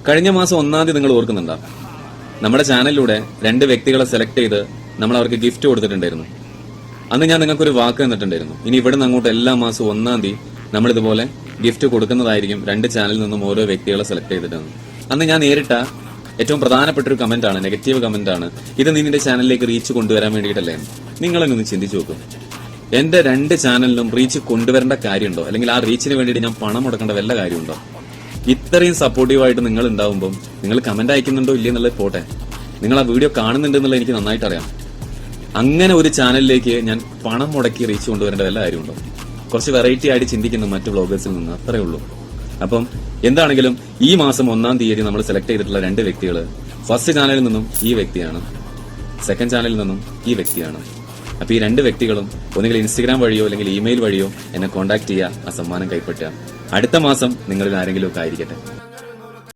കഴിഞ്ഞ മാസം 1-ാം തീയതി നിങ്ങൾ ഓർക്കുന്നുണ്ടോ? നമ്മുടെ ചാനലിലൂടെ 2 വ്യക്തികളെ സെലക്ട് ചെയ്ത് നമ്മൾ അവർക്ക് ഗിഫ്റ്റ് കൊടുത്തിട്ടുണ്ടായിരുന്നു. അന്ന് ഞാൻ നിങ്ങൾക്കൊരു വാക്ക് തന്നിട്ടുണ്ടായിരുന്നു. ഇനി ഇവിടെ നിന്ന് അങ്ങോട്ട് എല്ലാ മാസവും 1-ാം തീയതി നമ്മൾ ഇതുപോലെ ഗിഫ്റ്റ് കൊടുക്കുന്നതായിരിക്കും 2 ചാനലിൽ നിന്നും ഓരോ വ്യക്തികളെ സെലക്ട് ചെയ്തിട്ടാണ്. അന്ന് ഞാൻ നേരിട്ട ഏറ്റവും പ്രധാനപ്പെട്ട ഒരു കമന്റ് ആണ്, നെഗറ്റീവ് കമന്റ് ആണ്. ഇത് നീ നിന്റെ ചാനലിലേക്ക് റീച്ച് കൊണ്ടുവരാൻ വേണ്ടിയിട്ടല്ലേ? നിങ്ങളൊന്ന് ചിന്തിച്ചു നോക്കും. എന്റെ 2 ചാനലിലും റീച്ച് കൊണ്ടുവരേണ്ട കാര്യമുണ്ടോ? അല്ലെങ്കിൽ ആ റീച്ചിന് വേണ്ടിയിട്ട് ഞാൻ പണം മുടക്കേണ്ട വല്ല കാര്യമുണ്ടോ? ഇത്രയും സപ്പോർട്ടീവായിട്ട് നിങ്ങൾ ഉണ്ടാവുമ്പോൾ നിങ്ങൾ കമന്റ് അയക്കുന്നുണ്ടോ ഇല്ലേ എന്നുള്ളത് പോട്ടെ, നിങ്ങൾ ആ വീഡിയോ കാണുന്നുണ്ട് എന്നുള്ളത് എനിക്ക് നന്നായിട്ട് അറിയാം. അങ്ങനെ ഒരു ചാനലിലേക്ക് ഞാൻ പണം മുടക്കി റീച്ച് കൊണ്ടുവരേണ്ട വല്ല കാര്യമുണ്ടോ? കുറച്ച് വെറൈറ്റി ആയിട്ട് ചിന്തിക്കുന്നു മറ്റു വ്ളോഗേഴ്സിൽ നിന്ന്, അത്രേ ഉള്ളൂ. അപ്പം എന്താണെങ്കിലും ഈ മാസം 1-ാം തീയതി നമ്മൾ സെലക്ട് ചെയ്തിട്ടുള്ള 2 വ്യക്തികൾ ഫസ്റ്റ് ചാനലിൽ നിന്നും ഈ വ്യക്തിയാണ്, സെക്കൻഡ് ചാനലിൽ നിന്നും ഈ വ്യക്തിയാണ്. അപ്പൊ ഈ 2 വ്യക്തികളും ഒന്നുകിൽ ഇൻസ്റ്റഗ്രാം വഴിയോ അല്ലെങ്കിൽ ഇമെയിൽ വഴിയോ എന്നെ കോൺടാക്ട് ചെയ്യുക, ആ സമ്മാനം കൈപ്പറ്റുക. അടുത്ത മാസം നിങ്ങളിൽ ആരെങ്കിലും ഒക്കെ ആയിരിക്കട്ടെ.